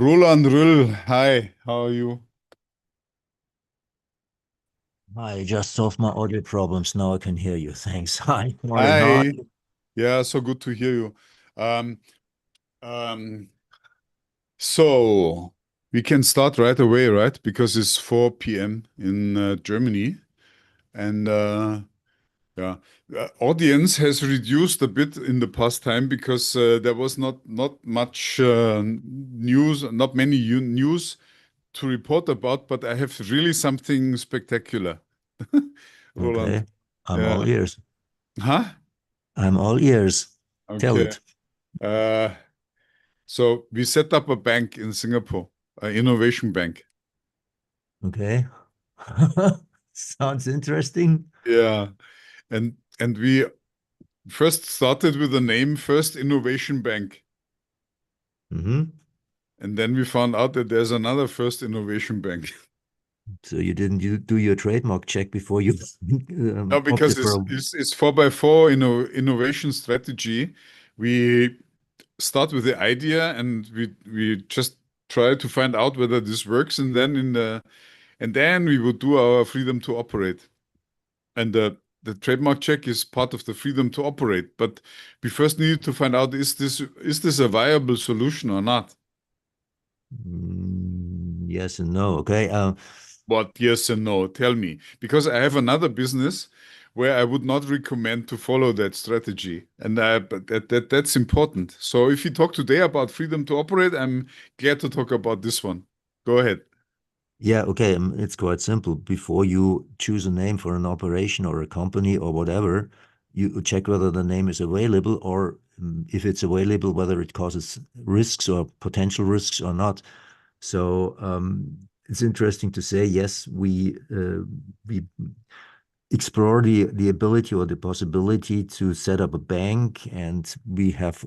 Roland Rüll, hi, how are you? I just solved my audio problems. Now I can hear you. Thanks. Hi, Martin. How are Hi, you? yeah, so good to hear you. Um, um, so we can start right away, right? Because it's 4 p.m. in Germany, and yeah, audience has reduced a bit in the past time because there was not much news, not many news to report about, but I have really something spectacular, Roland. Okay. I'm Yeah. all ears. Huh? I'm all ears. Tell Okay. it. Uh, so we set up a bank in Singapore, an innovation bank. Okay. Sounds interesting. Yeah, and we first started with the name First Innovation Bank, Hmm. and then we found out that there's another First Innovation Bank. So you didn't do your trademark check before you No, because opted for it's a. it's, it's 4x4 innovation strategy. We start with the idea, and we just try to find out whether this works, and then we would do our freedom to operate. And the trademark check is part of the freedom to operate. But we first need to find out, is this a viable solution or not? Yes and no. Okay. What yes and no? Tell me. Because I have another business where I would not recommend to follow that strategy. And but that's important. So if you talk today about freedom to operate, I'm glad to talk about this one. Go ahead. Yeah, okay. It's quite simple. Before you choose a name for an operation or a company or whatever, you check whether the name is available or if it's available, whether it causes risks or potential risks or not. So it's interesting to say, yes, we explore the ability or the possibility to set up a bank, and we have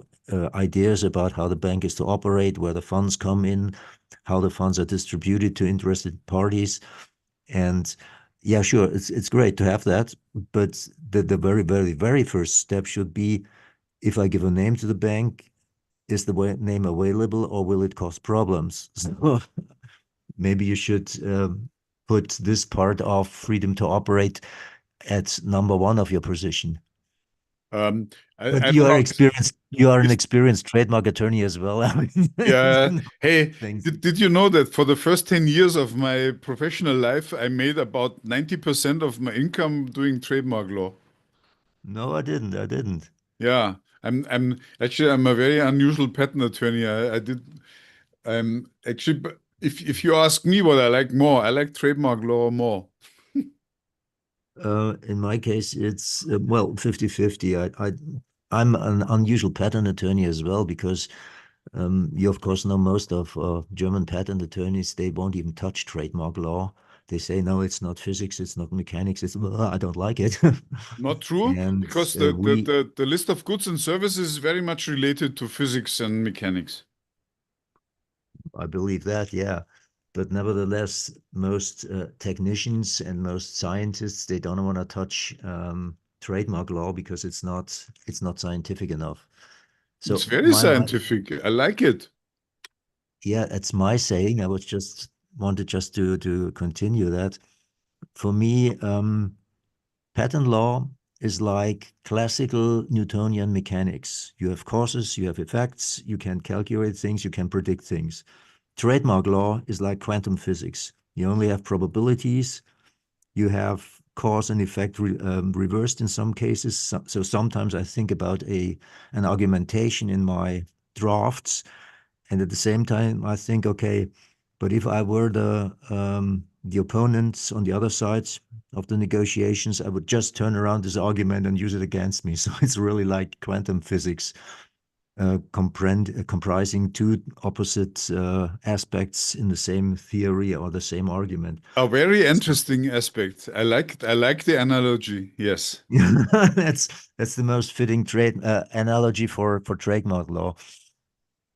ideas about how the bank is to operate, where the funds come in, how the funds are distributed to interested parties. And yeah, sure, it's great to have that, but the very first step should be, if I give a name to the bank, is the name available or will it cause problems? So maybe you should put this part of freedom to operate at number one of your position. Um, I But don't know. you are an Is, experienced trademark attorney as well. I mean, Yeah. you know Hey, things. did you know that for the first 10 years of my professional life, I made about 90% of my income doing trademark law? No, I didn't. I didn't. Yeah. I'm a very unusual patent attorney. I did actually, but if you ask me what I like more, I like trademark law more. In my case, it's well, 50-50. I'm an unusual patent attorney as well because you, of course, know most of German patent attorneys. They won't even touch trademark law. They say, no, it's not physics, it's not mechanics. It's, well, I don't like it. Not true, And because the list of goods and services is very much related to physics and mechanics. I believe that, yeah. But nevertheless, most technicians and most scientists, they don't want to touch trademark law because it's not scientific enough. It's So very my scientific. I like it. yeah, that's my saying. I was just wanted just to continue that. For me, patent law is like classical Newtonian mechanics. You have causes, you have effects, you can calculate things, you can predict things. Trademark law is like quantum physics. You only have probabilities, you have cause and effect reversed in some cases. So sometimes I think about an argumentation in my drafts, and at the same time I think, okay, but if I were the opponents on the other side of the negotiations, I would just turn around this argument and use it against me. So it's really like quantum physics, comprising two opposite aspects in the same theory or the same argument. A very So interesting aspect. I like the analogy. Yes. that's the most fitting trade analogy for trademark law.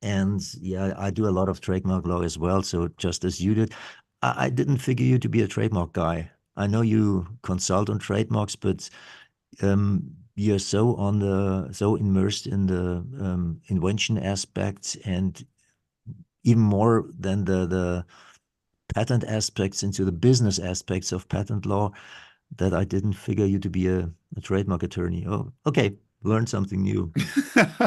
And yeah, I do a lot of trademark law as well. So just as you did, I didn't figure you to be a trademark guy. I know you consult on trademarks, but you're so immersed in the invention aspects, and even more than the patent aspects into the business aspects of patent law that I didn't figure you to be a trademark attorney. Oh, okay. Learned something new.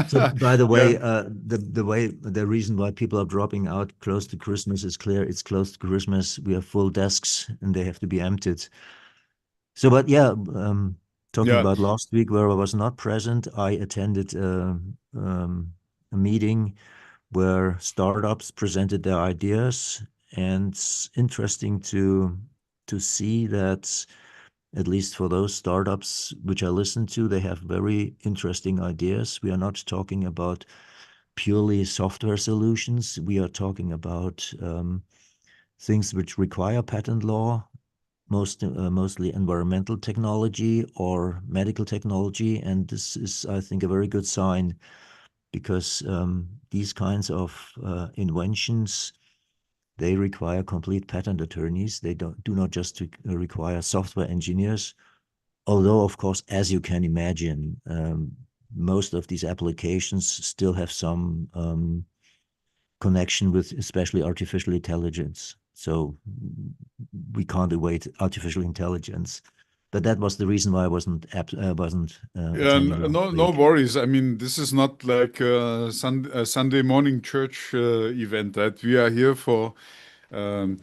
So by the way, Yeah. the reason why people are dropping out close to Christmas is clear. It's close to Christmas. We have full desks and they have to be emptied. So, but yeah, talking Yeah. about last week where I was not present, I attended a meeting where startups presented their ideas, and it's interesting to see that at least for those startups which I listen to, they have very interesting ideas. We are not talking about purely software solutions. We are talking about things which require patent law, mostly environmental technology or medical technology. And this is, I think, a very good sign because these kinds of inventions, they require complete patent attorneys. They do not just require software engineers, although, of course, as you can imagine, most of these applications still have some connection with especially artificial intelligence. So we can't avoid artificial intelligence. But that was the reason why I wasn't Yeah, attending last no week. worries. I mean, this is not like a Sunday morning church event, right? We are here um,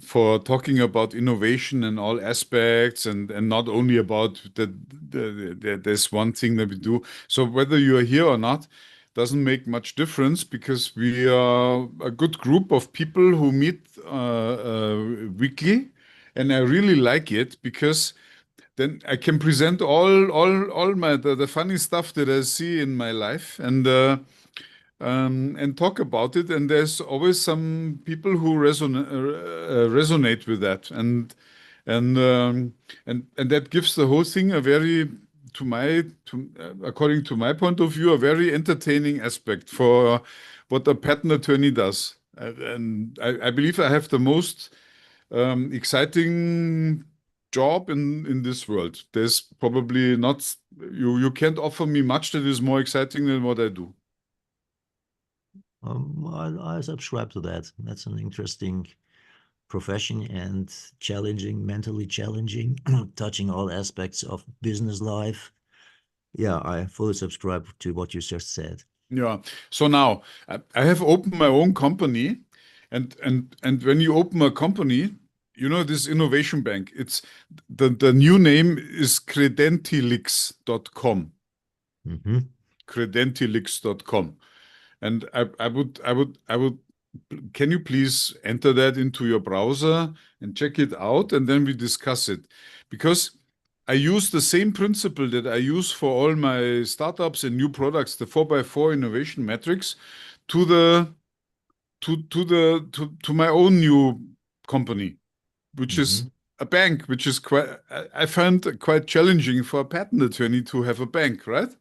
for talking about innovation in all aspects, and not only about there's one thing that we do. So whether you are here or not doesn't make much difference because we are a good group of people who meet weekly, and I really like it because then I can present all my the funny stuff that I see in my life and talk about it. And there's always some people who resonate with that, and and that gives the whole thing a very according to my point of view, a very entertaining aspect for what a patent attorney does. And I believe I have the most exciting job in this world. There's probably not you can't offer me much that is more exciting than what I do. I subscribe to that. That's an interesting profession and challenging, mentally challenging, touching all aspects of business life. Yeah, I fully subscribe to what you just said. Yeah. So now I have opened my own company, and when you open a company, you know this innovation bank. It's the new name is credentilix.com. Hmm. Credentilix.com. And I would, can you please enter that into your browser and check it out, and then we discuss it? Because I use the same principle that I use for all my startups and new products, the 4x4 innovation matrix, to the to my own new company, which is Hmm. a bank, which is quite I find quite challenging for a patent attorney to have a bank, right?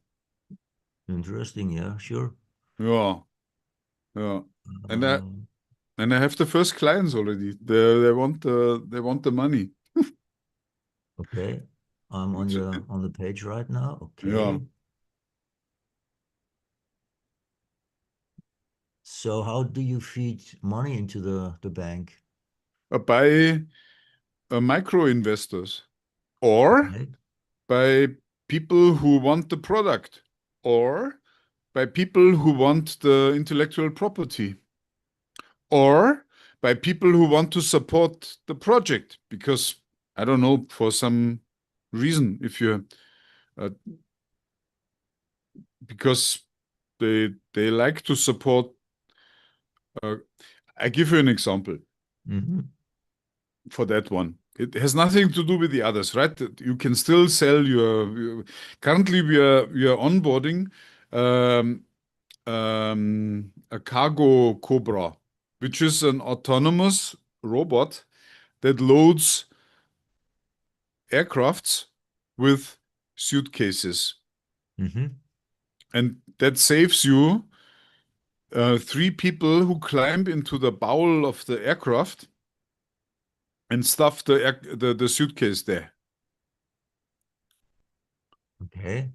Interesting. Yeah, sure. Yeah, yeah. And I Um, And I have the first clients already. They want the money. okay. I'm on Which, your on the page right now. yeah, Okay. So how do you feed money into the bank? by micro investors or Okay. by people who want the product or by people who want the intellectual property or by people who want to support the project because I don't know for some reason if you uh, because they like to support. Uh, I give you an example Hmm. for that one. It has nothing to do with the others, right? You can still sell currently, we are onboarding um, a cargo Cobra, which is an autonomous robot that loads aircrafts with suitcases, Hmm. and that saves you three people who climb into the bowl of the aircraft and stuff the suitcase there. Okay.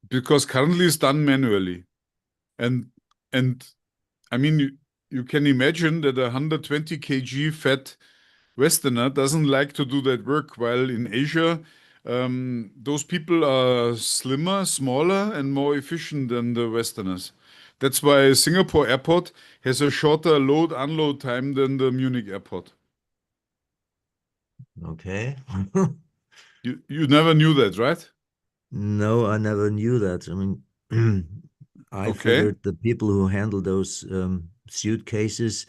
Because currently it's done manually. And and I mean you can imagine that a 120 kg fat Westerner doesn't like to do that work, while in Asia, those people are slimmer, smaller, and more efficient than the Westerners. That's why Singapore airport has a shorter load unload time than the Munich airport. Okay. You never knew that, right? No, I never knew that. I mean, I Okay. figured the people who handle those suitcases,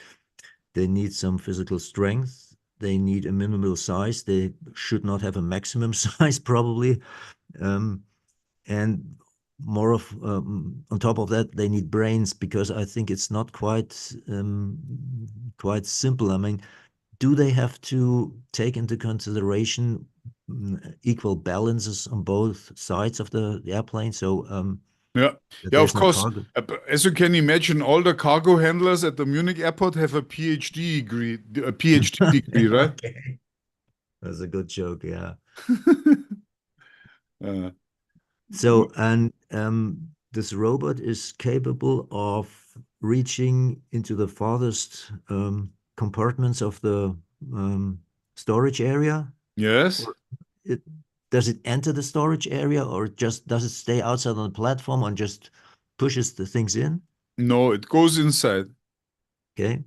they need some physical strength. They need a minimal size. They should not have a maximum size, probably. Um, and more of on top of that, they need brains because I think it's not quite simple. I mean, do they have to take into consideration equal balances on both sides of the airplane? So Yeah. that Yeah, of there's no course. cargo. As you can imagine, all the cargo handlers at the Munich airport have a PhD degree, right? Okay. That's a good joke, yeah. Uh, So, and this robot is capable of reaching into the farthest compartments of the storage area? yes. Or it, does it enter the storage area or just does it stay outside on the platform and just pushes the things in? No, it goes inside. Okay.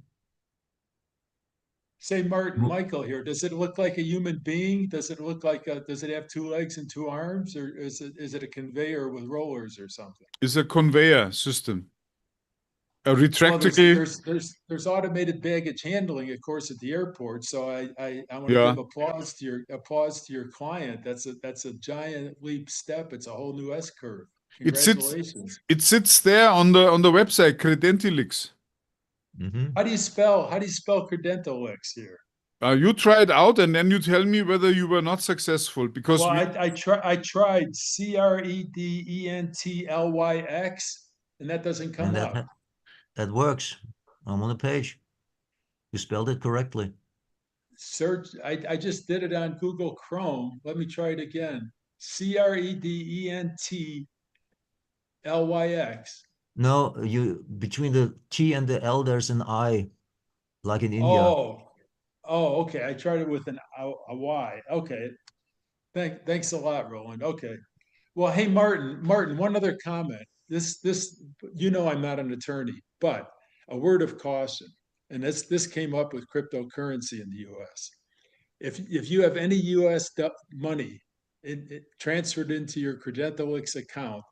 Say, Martin, Mo- Michael here. Does it look like a human being? Does it look like does it have two legs and two arms, or is it a conveyor with rollers or something? It's a conveyor system. A Well, retractable, there's automated baggage handling, of course, at the airport. So I want to yeah. give applause to your client. That's a giant leap step. It's a whole new S curve. It sits Congratulations. it sits there on the website, Credentilix. Mhm. How do you spell Credentalix here? You try it out and then you tell me whether you were not successful because Well, we I tried Credentlix, and that doesn't come And up. that works. I'm on the page. You spelled it correctly. Search. I just did it on Google Chrome. Let me try it again. Credentlix. No, you between the T and the L, there's an I, like in India. Oh, oh, okay. I tried it with a Y. Okay. Thanks a lot, Roland. Okay. Well, hey, Martin, one other comment. I'm not an attorney, but a word of caution. And this came up with cryptocurrency in the US. If you have any US money transferred into your Credentalix account,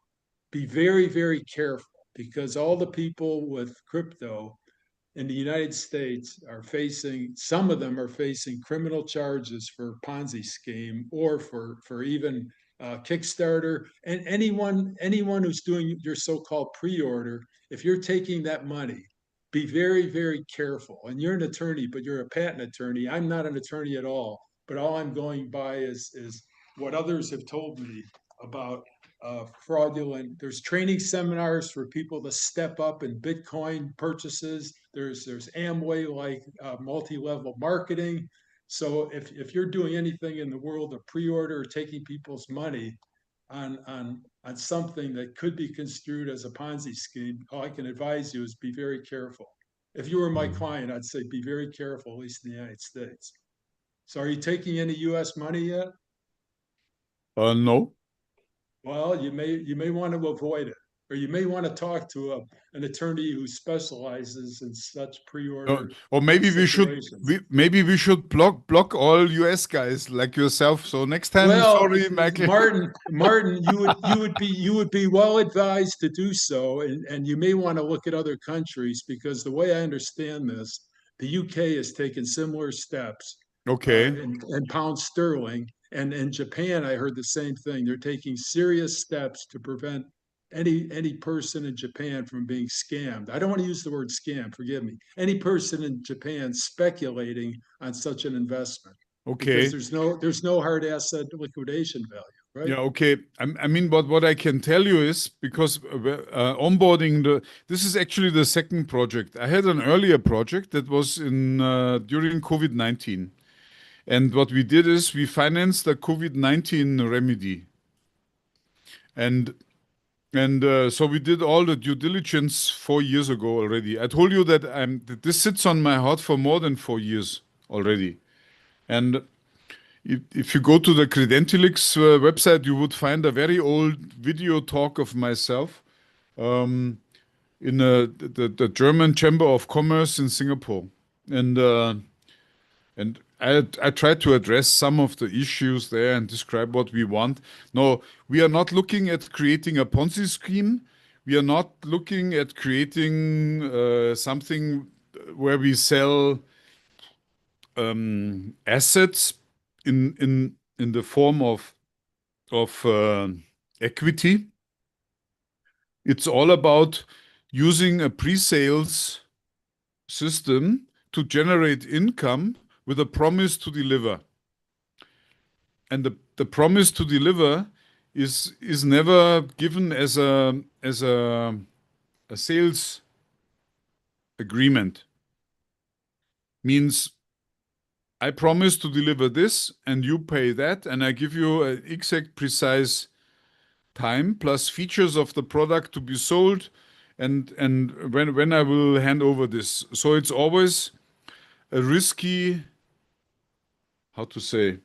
be very, very careful because all the people with crypto in the United States are facing, some of them are facing criminal charges for Ponzi scheme or for even Kickstarter. And anyone who's doing your so-called pre-order, if you're taking that money, be very, very careful. And you're an attorney, but you're a patent attorney. I'm not an attorney at all. But all I'm going by is what others have told me about fraudulent. There's training seminars for people to step up in Bitcoin purchases. There's Amway like multi-level marketing. So if you're doing anything in the world of pre-order or taking people's money on something that could be construed as a Ponzi scheme, all I can advise you is be very careful. If you were my Mm. client, I'd say be very careful, at least in the United States. So are you taking any US money yet? no. Well, you may want to avoid it, or you may want to talk to an attorney who specializes in such pre-order Or maybe we should situations. maybe we should block all US guys like yourself. So next time, Well, sorry, Michael. Martin, you would be well advised to do so, and you may want to look at other countries because the way I understand this, the UK has taken similar steps Okay. in pound sterling. And in Japan, I heard the same thing. They're taking serious steps to prevent any person in Japan from being scammed. I don't want to use the word scam, forgive me. Any person in Japan speculating on such an investment because Okay. there's no hard asset liquidation value, right? Yeah, okay. I mean, what I can tell you is because onboarding this is actually the second project. I had an earlier project that was in during COVID-19. And what we did is we financed the COVID-19 remedy. And And so we did all the due diligence 4 years ago already. I told you that that this sits on my heart for more than 4 years already. And if you go to the Credentialix website, you would find a very old video talk of myself in the German Chamber of Commerce in Singapore. And I tried to address some of the issues there and describe what we want. No, we are not looking at creating a Ponzi scheme. We are not looking at creating something where we sell assets in the form of equity. It's all about using a pre-sales system to generate income with a promise to deliver. And the promise to deliver is never given as a sales agreement. Means I promise to deliver this and you pay that, and I give you an exact precise time plus features of the product to be sold and when I will hand over this. So it's always a risky, how to say,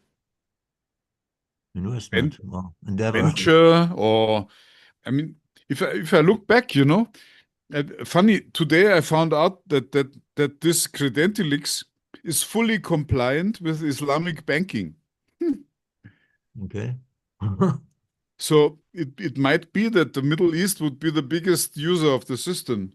Investment, endeavor. venture, or I mean, if I look back, funny, today I found out that this Credentialix is fully compliant with Islamic banking. Okay. So it might be that the Middle East would be the biggest user of the system.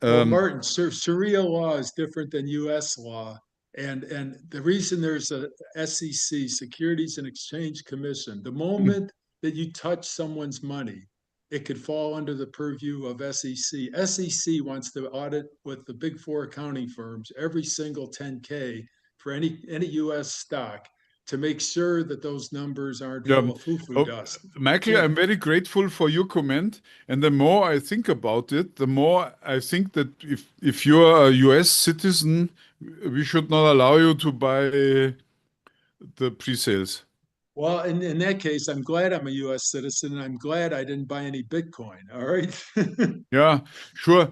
Well, Martin, Sharia law is different than U.S. law, and the reason there's a SEC, Securities and Exchange Commission, the moment that you touch someone's money, it could fall under the purview of SEC. SEC wants to audit with the big four accounting firms every single 10K for any U.S. stock to make sure that those numbers aren't full of foo-foo dust. Michael, I'm very grateful for your comment. And the more I think about it, the more I think that if you're a US citizen, we should not allow you to buy the pre-sales. Well, in that case, I'm glad I'm a US citizen, and I'm glad I didn't buy any Bitcoin. All right. Yeah, sure.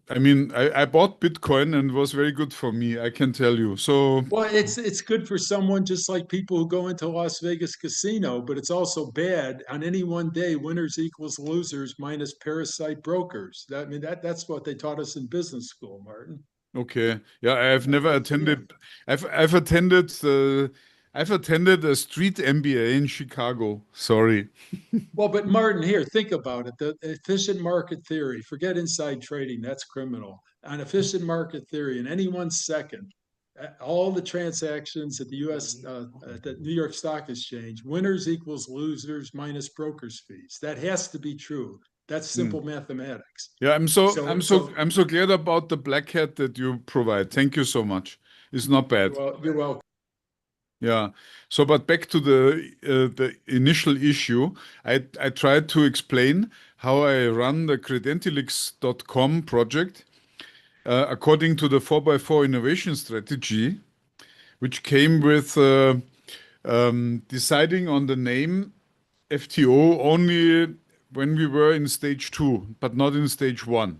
I mean, I bought Bitcoin and it was very good for me, I can tell you. So, Well, it's good for someone just like people who go into Las Vegas casino, but it's also bad on any one day. Winners equals losers minus parasite brokers. I mean, that's what they taught us in business school, Martin. okay. Yeah, I've never attended. I've attended a street MBA in Chicago. Sorry. Well, but Martin, here, think about it. The efficient market theory, forget inside trading, that's criminal. On efficient market theory, in any 1 second, all the transactions at the US, at the New York Stock Exchange, winners equals losers minus brokers' fees. That has to be true. That's simple mathematics. Yeah, I'm so glad about the black hat that you provide. Thank you so much. It's not bad. Well, you're welcome. Yeah. So, but back to the initial issue, I tried to explain how I run the Credentialix.com project according to the 4x4 innovation strategy, which came with deciding on the name FTO only when we were in stage 2, but not in stage 1.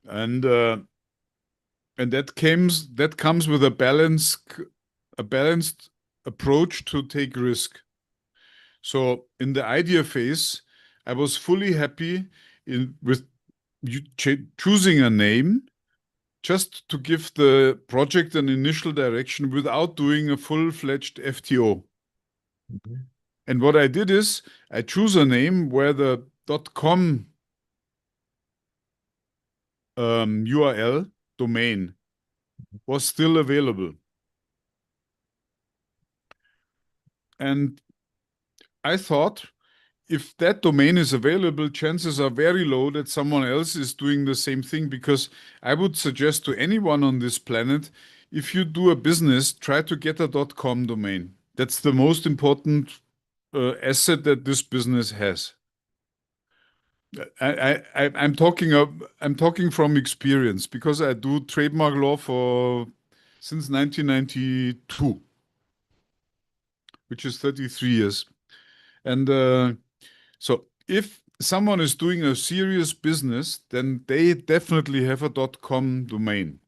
And that comes with a balanced approach to take risk. So in the idea phase, I was fully happy with choosing a name just to give the project an initial direction without doing a full-fledged FTO. Okay. And what I did is I choose a name where the .com URL domain was still available. And I thought if that domain is available, chances are very low that someone else is doing the same thing, because I would suggest to anyone on this planet, if you do a business, try to get a .com domain. That's the most important asset that this business has. I'm talking from experience because I do trademark law since 1992, which is 33 years. And so if someone is doing a serious business, then they definitely have a .com domain.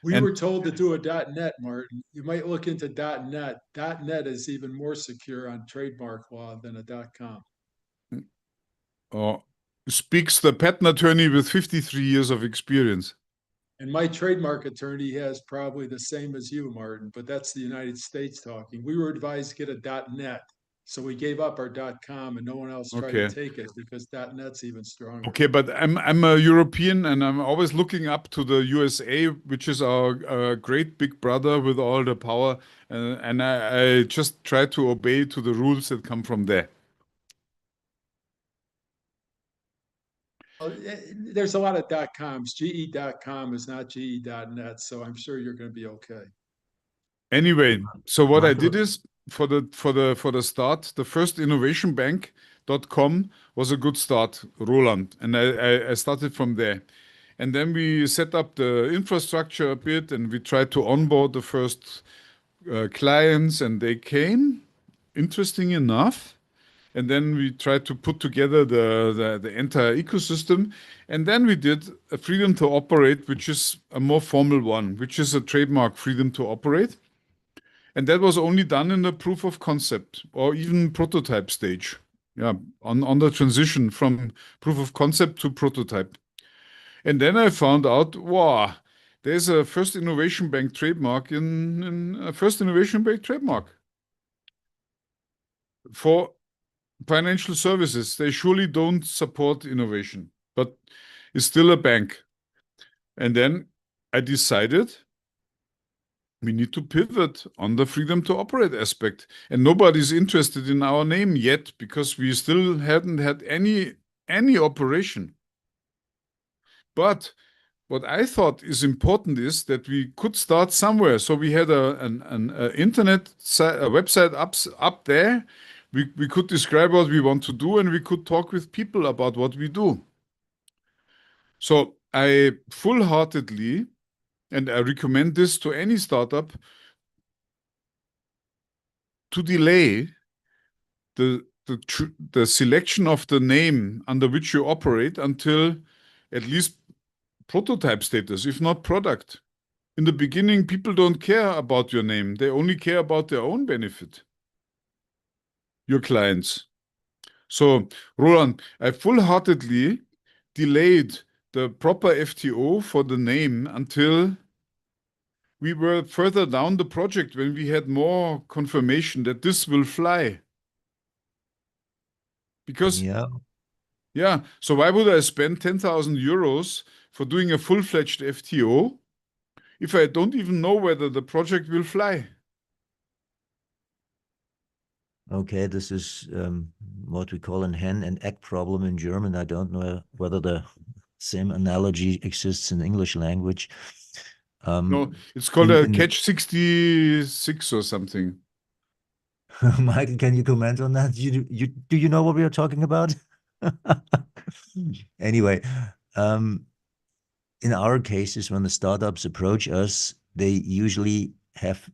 We And- were told to do a .net, Martin. You might look into .net. .net is even more secure on trademark law than a .com. Speaks the patent attorney with 53 years of experience. And my trademark attorney has probably the same as you, Martin, but that's the United States talking. We were advised to get a .net. So we gave up our .com and no one else tried to take it because .net's even stronger. Okay, but I'm a European and I'm always looking up to the USA, which is our great big brother with all the power, and I just try to obey to the rules that come from there. There's a lot of .coms. GE.com is not GE.net, so I'm sure you're going to be okay. Anyway, so what I Michael- did is for the start, the first innovationbank.com was a good start, Roland, and I started from there. And then we set up the infrastructure a bit and we tried to onboard the first clients and they came, interesting enough. And then we tried to put together the entire ecosystem. And then we did a freedom to operate, which is a more formal one, which is a trademark freedom to operate. And that was only done in the proof of concept or even prototype stage. Yeah, on the transition from proof of concept to prototype. And then I found out, wow, there's a First Innovation Bank trademark in a First Innovation Bank trademark for financial services. They surely don't support innovation, but it's still a bank. And then I decided we need to pivot on the freedom to operate aspect. And nobody's interested in our name yet because we still hadn't had any operation. But what I thought is important is that we could start somewhere. So we had an internet a website up there. We could describe what we want to do and we could talk with people about what we do. So I full-heartedly, and I recommend this to any startup, to delay the selection of the name under which you operate until at least prototype status, if not product. In the beginning, people don't care about your name. They only care about their own benefit, your clients. So, Roland, I full-heartedly delayed the proper FTO for the name until we were further down the project when we had more confirmation that this will fly. Because, yeah, so why would I spend 10,000 euros for doing a full-fledged FTO if I don't even know whether the project will fly? Okay, this is what we call an hen and egg problem in German. I don't know whether the same analogy exists in English language. No, it's called a catch 66 or something. Michael, can you comment on that? Do you know what we are talking about? Anyway, in our cases, when the startups approach us, they usually have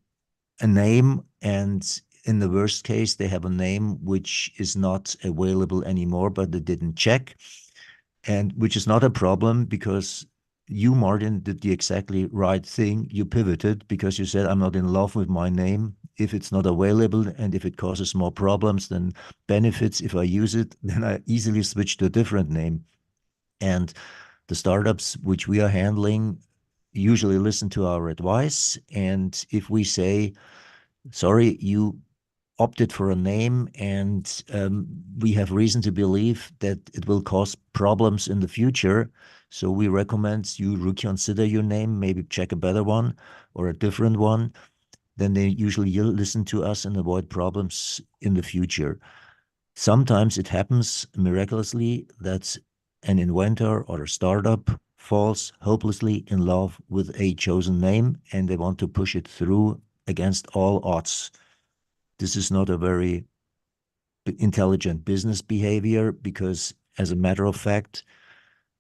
a name, and in the worst case, they have a name which is not available anymore, but they didn't check, and which is not a problem because you, Martin, did the exactly right thing. You pivoted because you said, I'm not in love with my name. If it's not available and if it causes more problems than benefits, if I use it, then I easily switch to a different name. And the startups which we are handling usually listen to our advice. And if we say, sorry, you opted for a name and we have reason to believe that it will cause problems in the future, so we recommend you reconsider your name, maybe check a better one or a different one, then they usually listen to us and avoid problems in the future. Sometimes it happens miraculously that an inventor or a startup falls hopelessly in love with a chosen name and they want to push it through against all odds. This is not a very intelligent business behavior because, as a matter of fact,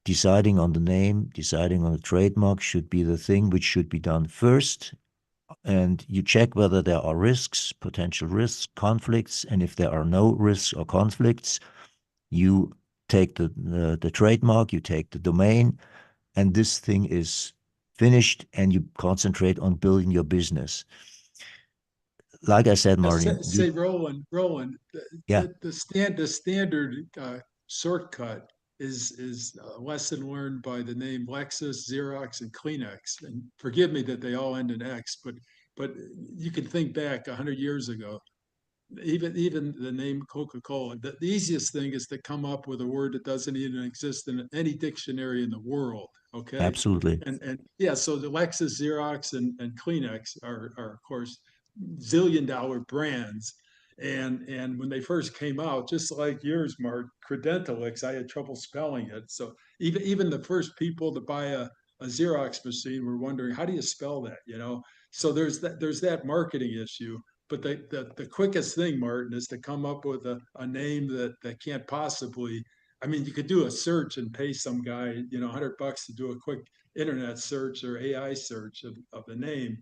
deciding on the name, deciding on the trademark should be the thing which should be done first. And you check whether there are risks, potential risks, conflicts, and if there are no risks or conflicts, You take the trademark, you take the domain, and this thing is finished, and you concentrate on building your business. Like I said, Martin, Say, Roland, yeah, the standard shortcut is a lesson learned by the name Lexus, Xerox, and Kleenex. And forgive me that they all end in X, but you can think back 100 years ago. Even the name Coca-Cola, the easiest thing is to come up with a word that doesn't even exist in any dictionary in the world. Okay, absolutely. and yeah, so the Lexus, Xerox, and Kleenex are of course zillion-dollar brands. And when they first came out, just like yours, Mark, Credentalix, I had trouble spelling it. So even the first people to buy a Xerox machine were wondering, how do you spell that? So there's that marketing issue. But the quickest thing, Martin, is to come up with a name that can't possibly. I mean, you could do a search and pay some guy, $100 to do a quick internet search or AI search of the name.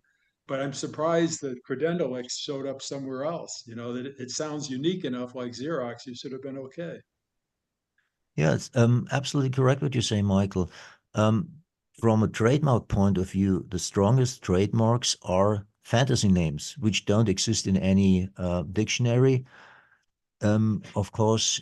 But I'm surprised that Credentalix showed up somewhere else. That it sounds unique enough, like Xerox. You should have been okay. Yeah, it's absolutely correct what you say, Michael. From a trademark point of view, the strongest trademarks are fantasy names, which don't exist in any dictionary. Of course,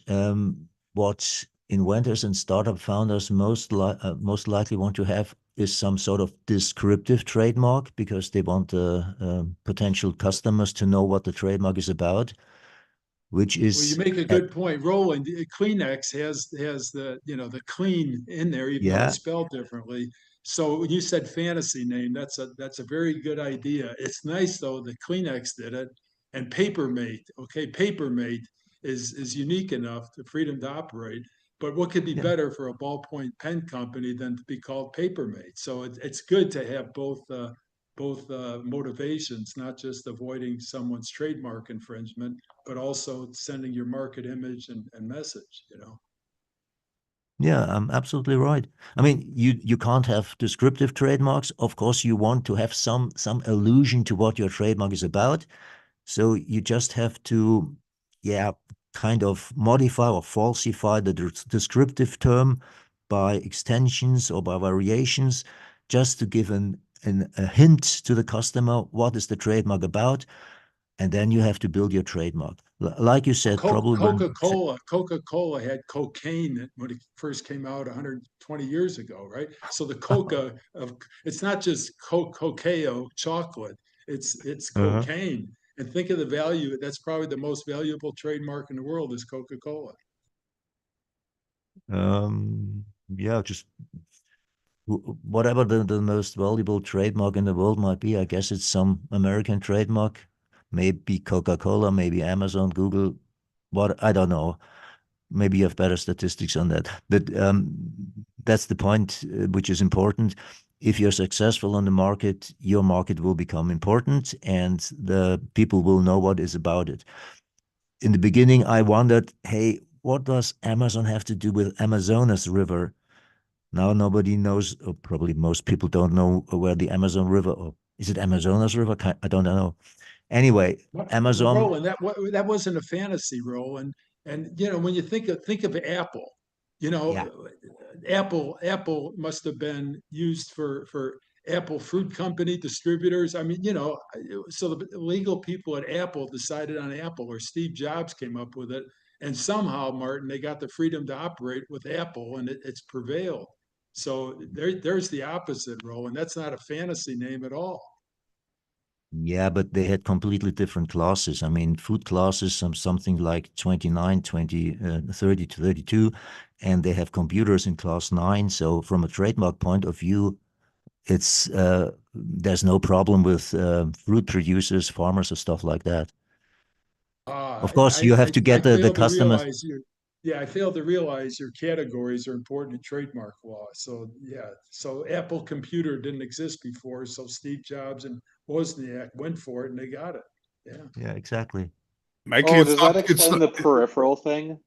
what inventors and startup founders most likely want to have is some sort of descriptive trademark, because they want the potential customers to know what the trademark is about, which Well, you is, make a good point, Roland. Kleenex has the clean in there, even though yeah, it's spelled differently. So when you said fantasy name, that's a very good idea. It's nice though that Kleenex did it, and Papermate. Okay, Papermate is unique enough to freedom to operate. But what could be yeah. better for a ballpoint pen company than to be called Papermate? So it's good to have both motivations, not just avoiding someone's trademark infringement, but also sending your market image and message. Yeah, I'm absolutely right. I mean, you can't have descriptive trademarks. Of course, you want to have some allusion to what your trademark is about. So you just have to, yeah, kind of modify or falsify the descriptive term by extensions or by variations, just to give a hint to the customer what is the trademark about, and then you have to build your trademark. Like you said, probably when Coca-Cola had cocaine when it first came out 120 years ago, right? So the coca of it's not just cacao chocolate, it's Uh-huh. cocaine. And think of the value. That's probably the most valuable trademark in the world is Coca-Cola. Yeah, just whatever the most valuable trademark in the world might be. I guess it's some American trademark, maybe Coca-Cola, maybe Amazon, Google, what, I don't know. Maybe you have better statistics on that. But that's the point, which is important. If you're successful on the market, your market will become important, and the people will know what is about it. In the beginning, I wondered, hey, what does Amazon have to do with Amazonas River? Now nobody knows, or probably most people don't know where the Amazon River, or is it Amazonas River? I don't know. Anyway, Amazon, Roland, that wasn't a fantasy role, and when you think of Apple, you yeah, know, Apple must have been used for Apple Fruit Company distributors. I mean, so the legal people at Apple decided on Apple, or Steve Jobs came up with it, and somehow, Martin, they got the freedom to operate with Apple, and it's prevailed. So there's the opposite role, and that's not a fantasy name at all. yeah, but they had completely different classes. I mean, food classes, something like 29, 20, 30 to 32, and they have computers in class 9. So from a trademark point of view, it's there's no problem with fruit producers, farmers, or stuff like that. Of course, you have to I get the fail to customers. realize I fail to realize your categories are important in trademark law. So yeah, so Apple Computer didn't exist before, so Steve Jobs and Wozniak went for it and they got it. Yeah. Yeah, exactly. Actually, Oh, it's does that not. It's explain not. the peripheral thing?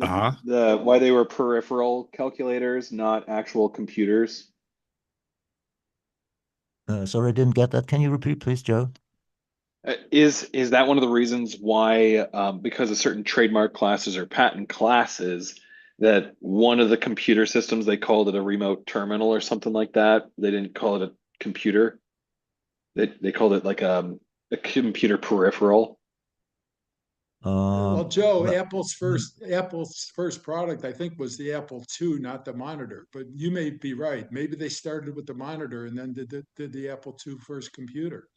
Uh-huh. The why they were peripheral calculators, not actual computers? Sorry, I didn't get that. Can you repeat, please, Joe? Is that one of the reasons why, because of certain trademark classes or patent classes, that one of the computer systems, they called it a remote terminal or something like that? They didn't call it a computer. They called it like a computer peripheral. Well, Um, Joe, but Apple's first product, I think, was the Apple II, not the monitor. But you may be right. Maybe they started with the monitor and then did the Apple II first computer.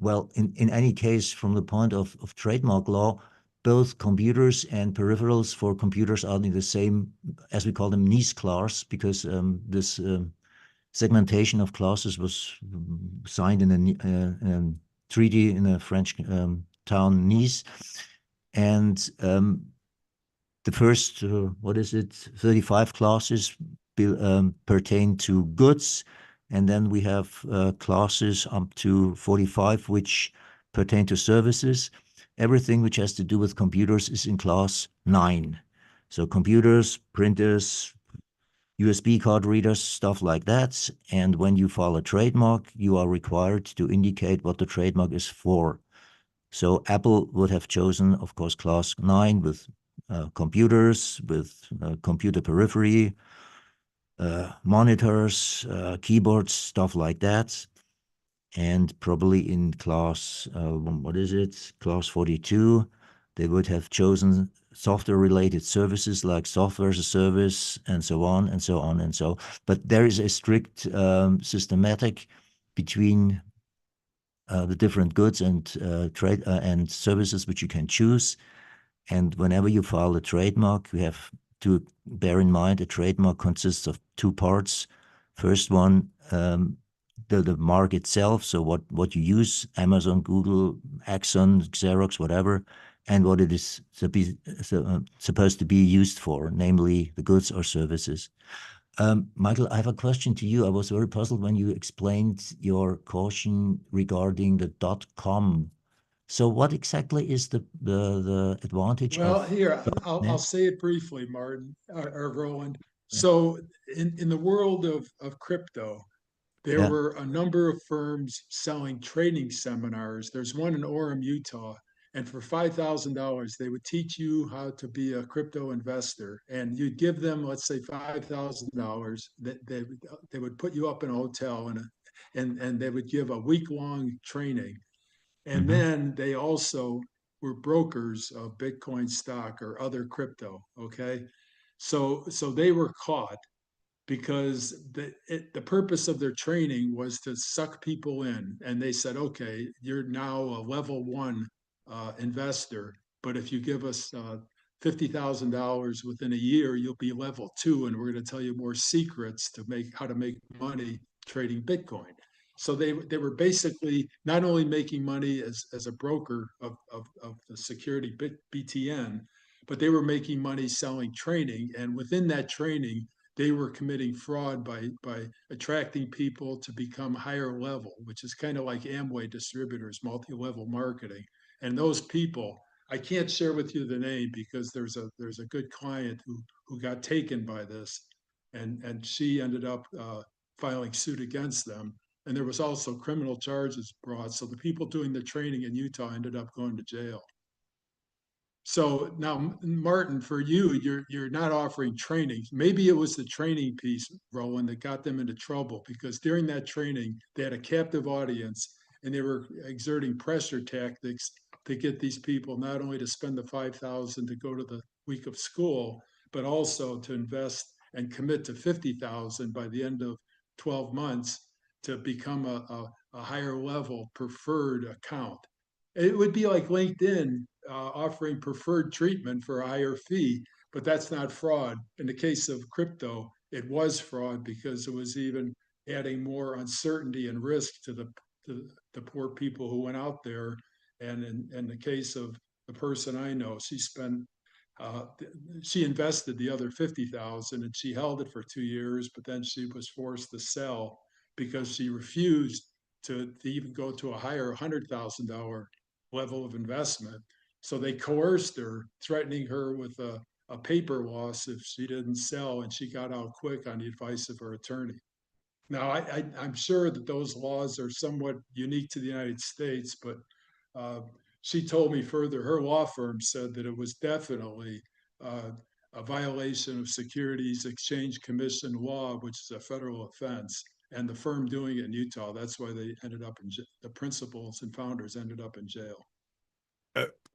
well, in any case, from the point of trademark law, both computers and peripherals for computers are in the same, as we call them, niche class, because this segmentation of classes was signed in a treaty in a French town, Nice. And the first, what is it, 35 classes pertain to goods. And then we have classes up to 45, which pertain to services. Everything which has to do with computers is in class 9. So computers, printers, USB card readers, stuff like that. And when you file a trademark, you are required to indicate what the trademark is for. So Apple would have chosen, of course, class 9 with computers, with computer periphery, monitors, keyboards, stuff like that. And probably in class, what is it? Class 42, they would have chosen software-related services like software as a service, and so on and so on and so. But there is a strict systematic between the different goods and trade and services which you can choose. And whenever you file a trademark, you have to bear in mind a trademark consists of two parts. First one, the mark itself, so what you use, Amazon, Google, Axon, Xerox, whatever, and what it is supposed to be used for, namely the goods or services. Michael, I have a question to you. I was very puzzled when you explained your caution regarding the .com. So what exactly is the advantage Well, of here, .net? I'll say it briefly, Martin or Roland. So in the world of crypto, there Yeah. were a number of firms selling training seminars. There's one in Orem, Utah, and for $5,000, they would teach you how to be a crypto investor. And you'd give them, let's say, $5,000. That they would put you up in a hotel and they would give a week-long training. And Mm-hmm. then they also were brokers of Bitcoin stock or other crypto. Okay, so they were caught because the purpose of their training was to suck people in. And they said, okay, you're now a level one investor, but if you give us $50,000 within a year, you'll be level two, and we're going to tell you more secrets to make how to make money trading Bitcoin. So they were basically not only making money as a broker of the security BTN, but they were making money selling training. And within that training, they were committing fraud by attracting people to become higher level, which is kind of like Amway distributors, multi-level marketing. And those people, I can't share with you the name because there's a good client who got taken by this, and she ended up filing suit against them. And there was also criminal charges brought. So the people doing the training in Utah ended up going to jail. So now, Martin, for you, you're not offering training. Maybe it was the training piece, Roland, that got them into trouble because during that training, they had a captive audience and they were exerting pressure tactics to get these people not only to spend the 5,000 to go to the week of school, but also to invest and commit to 50,000 by the end of 12 months to become a higher level preferred account. It would be like LinkedIn offering preferred treatment for a higher fee, but that's not fraud. In the case of crypto, it was fraud because it was even adding more uncertainty and risk to the poor people who went out there. And in the case of the person I know, uh, she invested the other 50,000 and she held it for 2 years, but then she was forced to sell because she refused to even go to a higher $100,000 level of investment. So they coerced her, threatening her with a paper loss if she didn't sell, and she got out quick on the advice of her attorney. Now, I'm sure that those laws are somewhat unique to the United States, but She told me further, her law firm said that it was definitely a violation of Securities Exchange Commission law, which is a federal offense. And the firm doing it in Utah, that's why they ended up the principals and founders ended up in jail.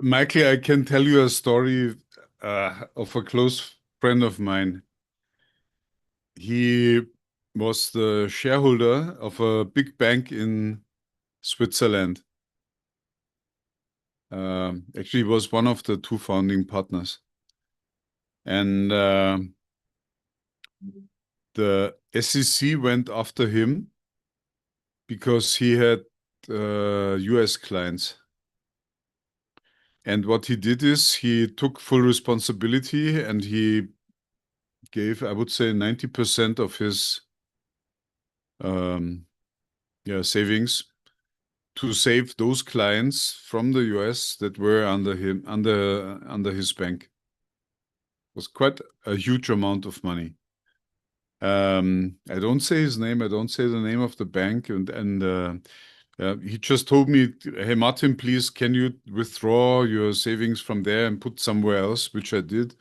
Michael, I can tell you a story of a close friend of mine. He was the shareholder of a big bank in Switzerland. Actually, he was one of the two founding partners. And the SEC went after him because he had US clients. And what he did is he took full responsibility and he gave, I would say, 90% of his savings to save those clients from the US that were under him, under his bank. It was quite a huge amount of money. I don't say his name, I don't say the name of the bank, and he just told me, hey, Martin, please, can you withdraw your savings from there and put somewhere else, which I did.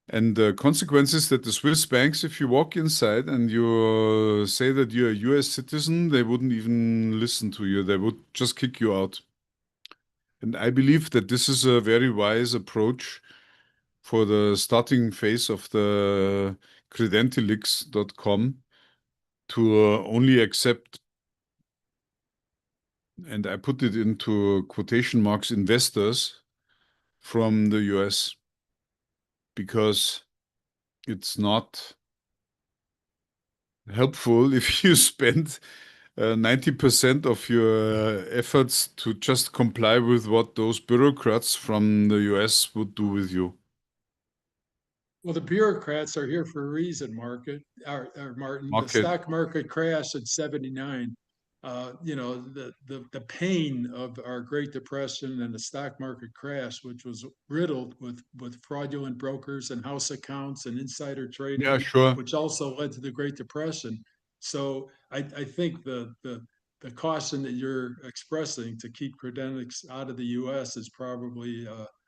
And the consequence is that the Swiss banks, if you walk inside and you say that you're a US citizen, they wouldn't even listen to you. They would just kick you out. And I believe that this is a very wise approach for the starting phase of the Credentilix.com to only accept, and I put it into quotation marks, investors from the US, because it's not helpful if you spend 90% of your efforts to just comply with what those bureaucrats from the US would do with you. Well, the bureaucrats are here for a reason, Martin. The stock market crash in '79. The pain of our Great Depression and the stock market crash, which was riddled with fraudulent brokers and house accounts and insider trading, Yeah, sure. which also led to the Great Depression. So I think the caution that you're expressing to keep Credentics out of the U.S. is probably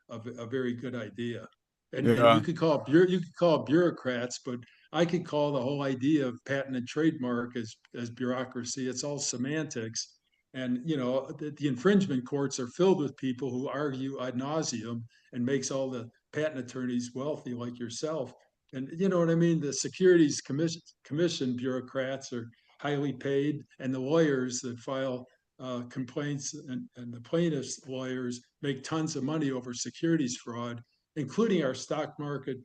a very good idea. And you could call it bureaucrats, but I could call the whole idea of patent and trademark as bureaucracy. It's all semantics. And the infringement courts are filled with people who argue ad nauseum and makes all the patent attorneys wealthy like yourself. And you know what I mean? The Securities Commission bureaucrats are highly paid, and the lawyers that file complaints and the plaintiffs' lawyers make tons of money over securities fraud, including our stock market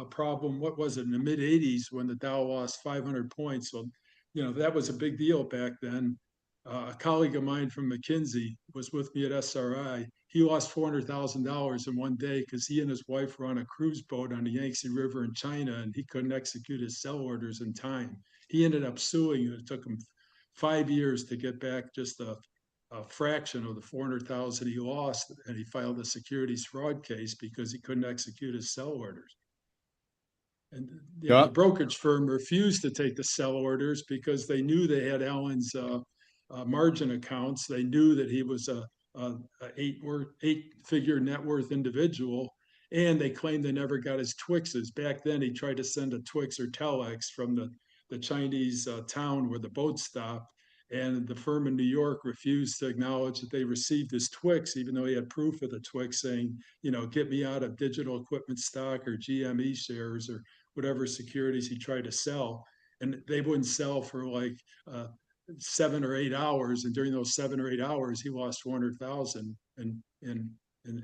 problem. What was it in the mid 80s when the Dow lost 500 points? Well, that was a big deal back then. A colleague of mine from McKinsey was with me at SRI. He lost $400,000 in one day because he and his wife were on a cruise boat on the Yangtze River in China, and he couldn't execute his sell orders in time. He ended up suing, and it took him 5 years to get back just a fraction of the 400,000 he lost, and he filed a securities fraud case because he couldn't execute his sell orders. And the brokerage firm refused to take the sell orders because they knew they had Alan's margin accounts. They knew that he was a eight-figure net worth individual, and they claimed they never got his Twixes. Back then, he tried to send a Twix or Telex from the Chinese town where the boat stopped, and the firm in New York refused to acknowledge that they received his Twix, even though he had proof of the Twix saying, get me out of digital equipment stock or GME shares or whatever securities he tried to sell. And they wouldn't sell for like 7 or 8 hours. And during those 7 or 8 hours, he lost 400,000 in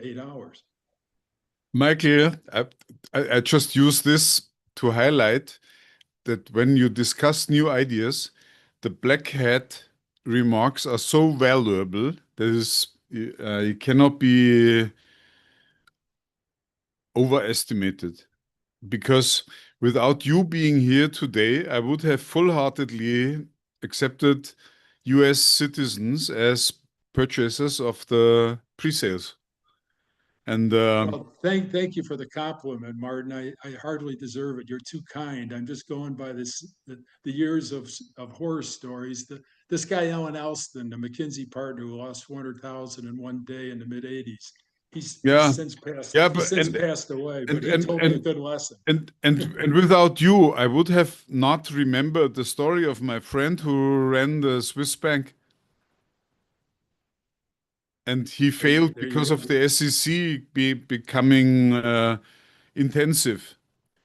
8 hours. Michael, I just use this to highlight that when you discuss new ideas, the black hat remarks are so valuable that it cannot be overestimated. Because without you being here today, I would have full-heartedly accepted US citizens as purchasers of the pre-sales. And well, thank you for the compliment, Martin. I hardly deserve it. You're too kind. I'm just going by the years of horror stories. The this guy, Alan Alston, the McKinsey partner who lost 400,000 in one day in the mid-'80s. He's since passed. Yeah, he's since passed away, but he told me a good lesson. And without you, I would have not remembered the story of my friend who ran the Swiss bank. And he failed because of the SEC becoming intensive.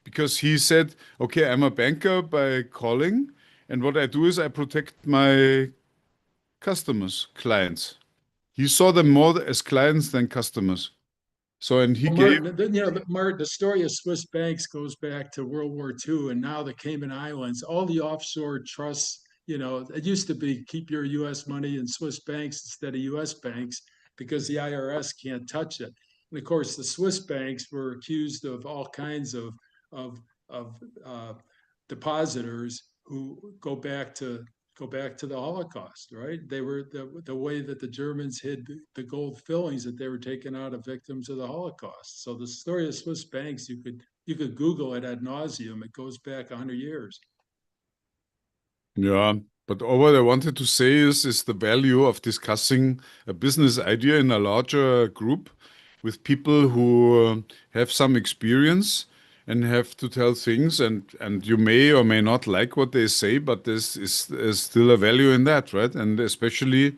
Because he said, okay, I'm a banker by calling, and what I do is I protect my customers, clients. He saw them more as clients than customers. So, and he gave. Martin, Martin, the story of Swiss banks goes back to World War II, and now the Cayman Islands, all the offshore trusts. It used to be keep your U.S. money in Swiss banks instead of U.S. banks because the IRS can't touch it. And of course, the Swiss banks were accused of all kinds of depositors who go back to the Holocaust, right? They were the way that the Germans hid the gold fillings that they were taking out of victims of the Holocaust. So the story of Swiss banks, you could Google it ad nauseum. It goes back 100 years. Yeah, but all what I wanted to say is the value of discussing a business idea in a larger group with people who have some experience and have to tell things, and you may or may not like what they say, but there's still a value in that, right? And especially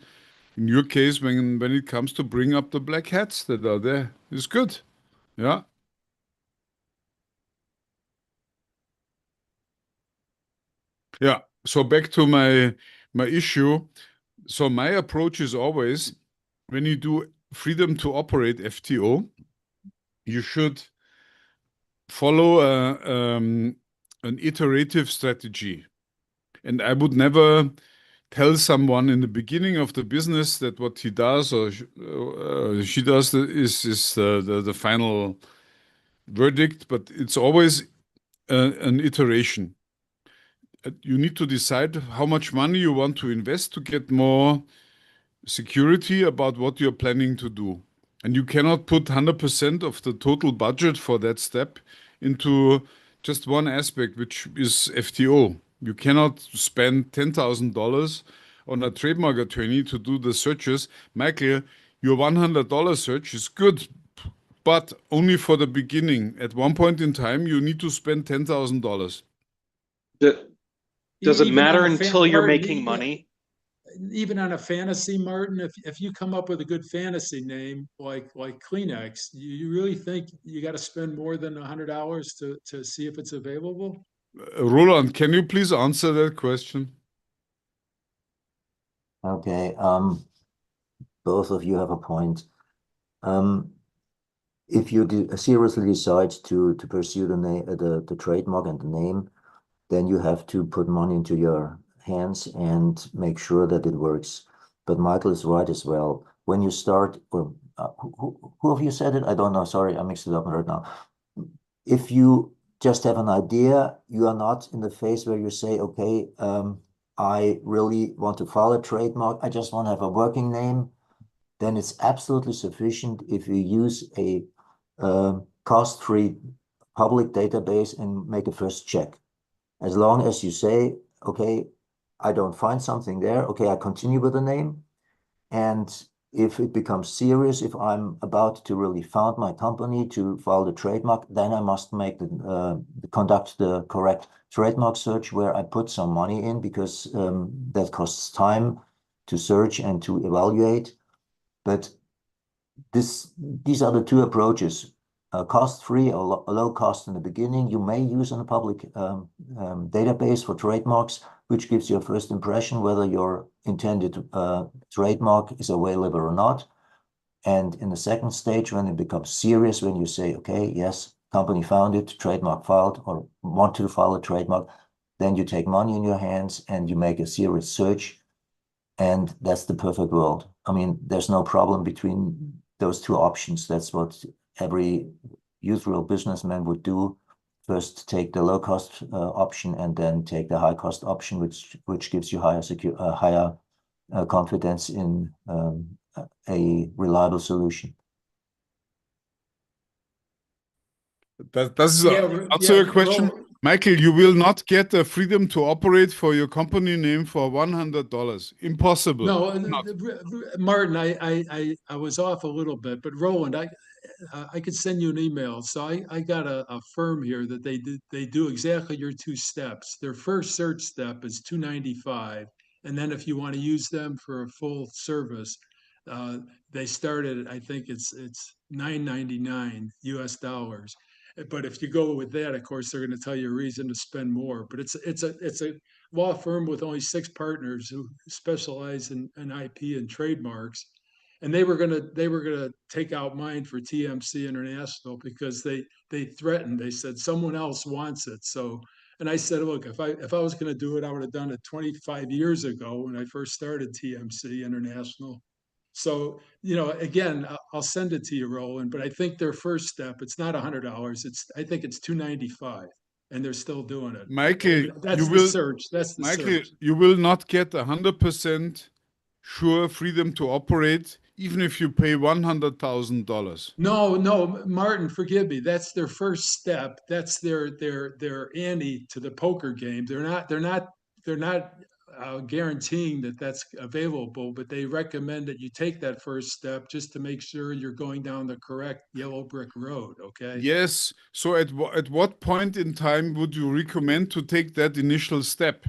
in your case, when it comes to bring up the black hats that are there, it's good. Yeah. Yeah. So back to my issue. So my approach is always, when you do freedom to operate FTO, you should follow an iterative strategy. And I would never tell someone in the beginning of the business that what he does or she does is the final verdict, but it's always an iteration. You need to decide how much money you want to invest to get more security about what you're planning to do. And you cannot put 100% of the total budget for that step into just one aspect, which is FTO. You cannot spend $10,000 on a trademark attorney to do the searches. Michael, your $100 search is good, but only for the beginning. At one point in time, you need to spend $10,000. Does it matter until you're making money? Even on a fantasy, Martin, if you come up with a good fantasy name like Kleenex, you really think you got to spend more than $100 to see if it's available? Roland, can you please answer that question? Okay, both of you have a point. If you seriously decide to pursue the trademark and the name, then you have to put money into your hands and make sure that it works. But Michael is right as well. When you start, who of you said it? I don't know. Sorry, I mixed it up right now. If you just have an idea, you are not in the phase where you say, okay, I really want to file a trademark. I just want to have a working name. Then it's absolutely sufficient if you use a cost-free public database and make a first check. As long as you say, okay, I don't find something there. Okay, I continue with the name. And if it becomes serious, if I'm about to really found my company to file the trademark, then I must conduct the correct trademark search where I put some money in, because that costs time to search and to evaluate. But these are the two approaches. Cost-free or low cost in the beginning. You may use in a public database for trademarks, which gives you a first impression whether your intended trademark is available or not. And in the second stage, when it becomes serious, when you say, okay, yes, company found it, trademark filed, or want to file a trademark, then you take money in your hands and you make a serious search. And that's the perfect world. I mean, there's no problem between those two options. That's what every usual businessman would do. First, take the low-cost option, and then take the high-cost option, which gives you higher confidence in a reliable solution. Does answer your question? Michael, you will not get the freedom to operate for your company name for $100. Impossible. No, Not. Martin, I was off a little bit, but Roland, I could send you an email. So I got a firm here that they do exactly your two steps. Their first search step is $295, and then if you want to use them for a full service, they started. I think it's $999 US dollars. But if you go with that, of course, they're going to tell you a reason to spend more. But it's a law firm with only 6 partners who specialize in IP and trademarks, and they were gonna take out mine for TMC International because they threatened. They said someone else wants it. So, and I said, look, if I was gonna do it, I would have done it 25 years ago when I first started TMC International. So, again, I'll send it to you, Roland. But I think their first step, it's not $100. I think it's $295, and they're still doing it. Michael, That's you the will, search. That's the Michael, search. you will not get 100% sure freedom to operate, even if you pay $100,000. No, Martin, forgive me. That's their first step. That's their ante to the poker game. They're not guaranteeing that that's available, but they recommend that you take that first step just to make sure you're going down the correct yellow brick road. Okay. Yes. So at what point in time would you recommend to take that initial step?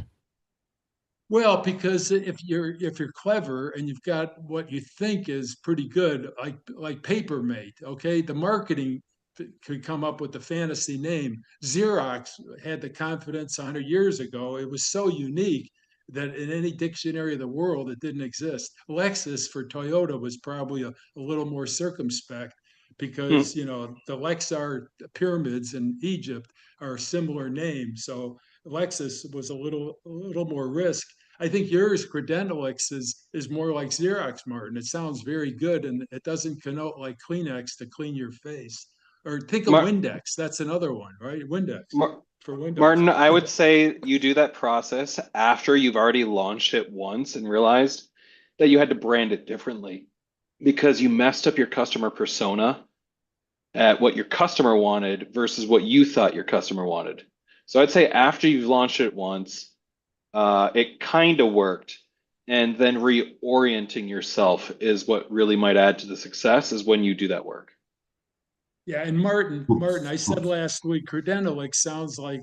Well, because if you're clever and you've got what you think is pretty good, like Papermate, okay, the marketing could come up with the fantasy name. Xerox had the confidence 100 years ago. It was so unique that in any dictionary of the world, it didn't exist. Lexus for Toyota was probably a little more circumspect because, the Lexar pyramids in Egypt are a similar name. So Lexus was a little more risk. I think yours, Credentalix, is more like Xerox, Martin. It sounds very good, and it doesn't connote like Kleenex to clean your face. Or think of Mar- Windex. That's another one, right? Windex Mar- for Windows. Martin, I would say you do that process after you've already launched it once and realized that you had to brand it differently because you messed up your customer persona at what your customer wanted versus what you thought your customer wanted. So I'd say after you've launched it once, it kind of worked, and then reorienting yourself is what really might add to the success is when you do that work. Yeah, and Martin, I said last week, Credentalix sounds like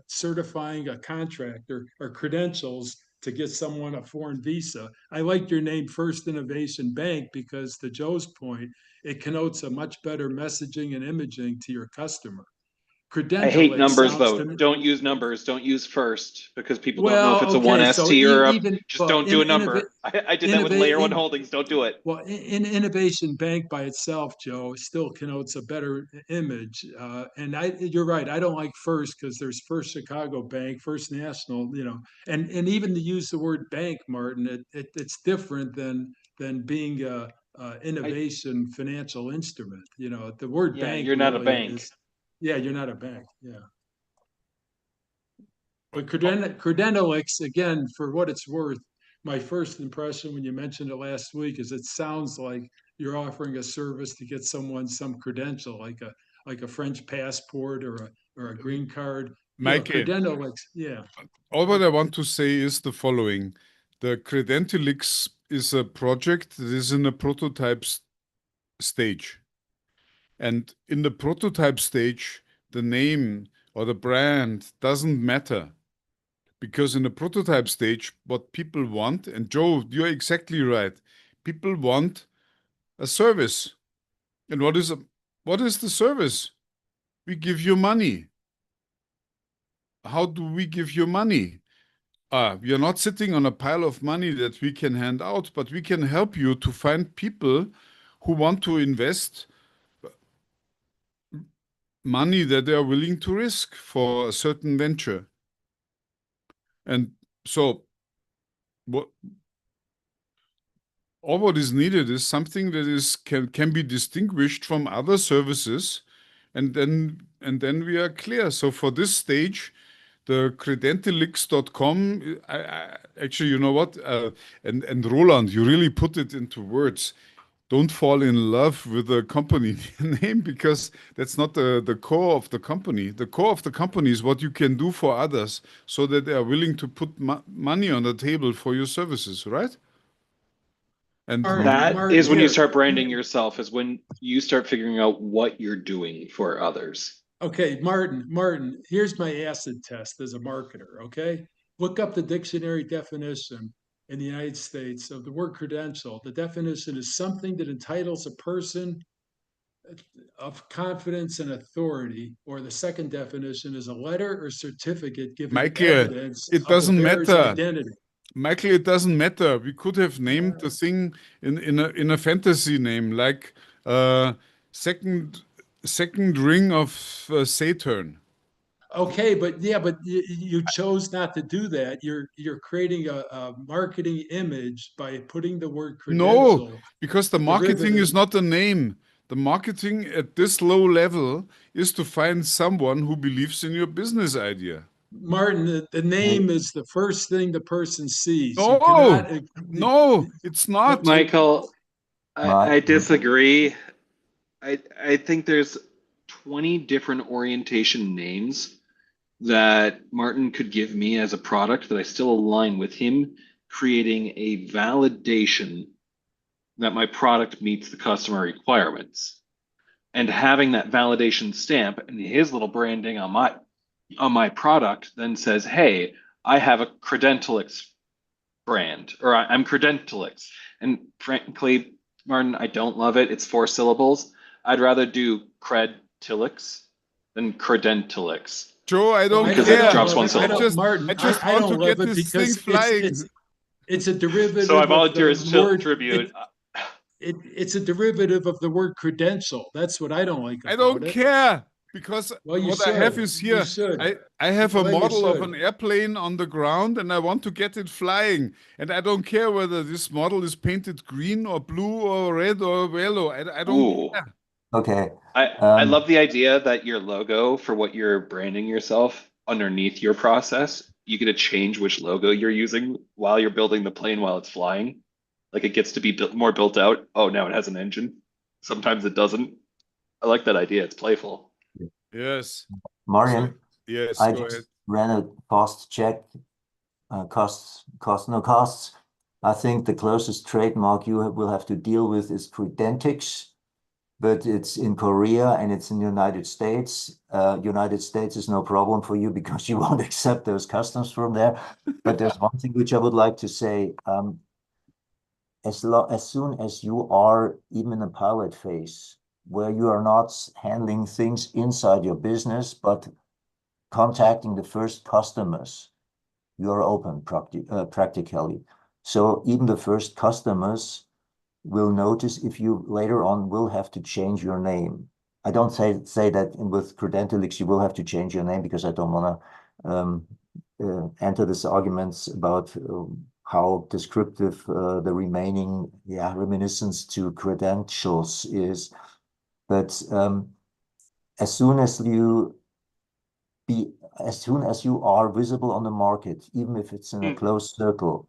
certifying a contract or credentials to get someone a foreign visa. I like your name, First Innovation Bank, because to Joe's point, it connotes a much better messaging and imaging to your customer. I hate Credentalix numbers sounds though. to me. Don't use numbers. Don't use first because people don't know if Well, it's a okay, one so ST or a. even Just well, don't do a number. I did that with Layer One Holdings. Don't do it. Well, in Innovation Bank by itself, Joe, still connotes a better image. And you're right. I don't like First because there's First Chicago Bank, First National, and even to use the word bank, Martin, it's different than being a innovation financial instrument. The word bank You're not a really bank. is. Yeah, you're not a bank. Yeah. But Credentalix, again, for what it's worth, my first impression when you mentioned it last week is it sounds like you're offering a service to get someone some credential, like a French passport or a green card. Michael, Credentalix, yeah. all what I want to say is the following. The Credentalix is a project that is in a prototype stage. And in the prototype stage, the name or the brand doesn't matter. Because in the prototype stage, what people want, and Joe, you're exactly right. People want a service. And what is the service? We give you money. How do we give you money? We are not sitting on a pile of money that we can hand out, but we can help you to find people who want to invest money that they are willing to risk for a certain venture. And so all what is needed is something that can be distinguished from other services, and then we are clear. So for this stage, the Credentalix.com, actually, you know what? And Roland, you really put it into words. don't fall in love with the company name, because that's not the core of the company. The core of the company is what you can do for others so that they are willing to put money on the table for your services, right? And That is when you Here. start branding yourself, is when you start figuring out what you're doing for others. Okay, Martin, here's my acid test as a marketer, okay? Look up the dictionary definition in the United States of the word credential. The definition is something that entitles a person of confidence and authority, or the second definition is a letter or certificate giving Michael, evidence it of the doesn't bearer's matter. identity. Michael, it doesn't matter. We could have named the thing in a fantasy name, like second ring of Saturn. Okay, but yeah, but you chose not to do that. You're creating a marketing image by putting the word No, credential. because the a marketing derivative. is not a name. The marketing at this low level is to find someone who believes in your business idea. Martin, the name is the first thing the person sees. You No, cannot. no, it's not. Michael, My, I disagree. I think there's 20 different orientation names that Martin could give me as a product that I still align with him, creating a validation that my product meets the customer requirements. And having that validation stamp and his little branding on my product then says, hey, I have a Credentalix brand, or I'm Credentalix. And frankly, Martin, I don't love it. It's 4 syllables. I'd rather do Credtilix than Credentalix. Joe, I don't Because care. it drops one syllable. Martin, I just I want to don't get love it this thing because flying. it's a derivative So I of volunteer the as word. tribute. It's a derivative of the word credential. That's what I don't like about I don't it. care, because Well, you what I have should. is You here. should. I have a Well, you model of should. an airplane on the ground, and I want to get it flying. And I don't care whether this model is painted green or blue or red or yellow. I don't Ooh. care. okay. I love the idea that your logo for what you're branding yourself underneath your process, you get to change which logo you're using while you're building the plane while it's flying. Like it gets to be more built out. Oh, now it has an engine. Sometimes it doesn't. I like that idea. It's playful. Yes. Marian, So, yes, I go just ahead. ran a fast check. Costs. I think the closest trademark you will have to deal with is Credentix, but it's in Korea and it's in the United States. United States is no problem for you because you won't accept those customs from there. But there's one thing which I would like to say. As soon as you are even in a pilot phase, where you are not handling things inside your business, but contacting the first customers, you are open practically. So even the first customers will notice if you later on will have to change your name. I don't say that with Credentalix you will have to change your name, because I don't want to enter this arguments about how descriptive the remaining reminiscence to credentials is. But as soon as you are visible on the market, even if it's in a closed circle,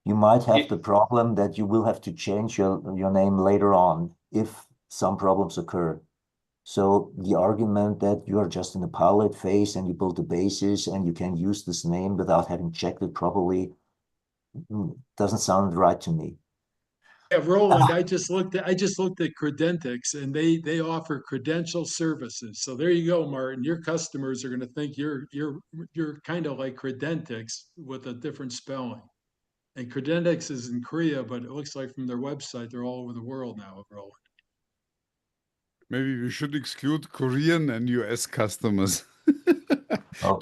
you might have the problem that you will have to change your name later on if some problems occur. So the argument that you are just in the pilot phase and you build the basis and you can use this name without having checked it properly doesn't sound right to me. Yeah, Roland, I just looked at Credentix, and they offer credential services. So there you go, Martin. Your customers are going to think you're kind of like Credentix with a different spelling. And Credentix is in Korea, but it looks like from their website they're all over the world now, Roland. Maybe we should exclude Korean and US customers. Oh,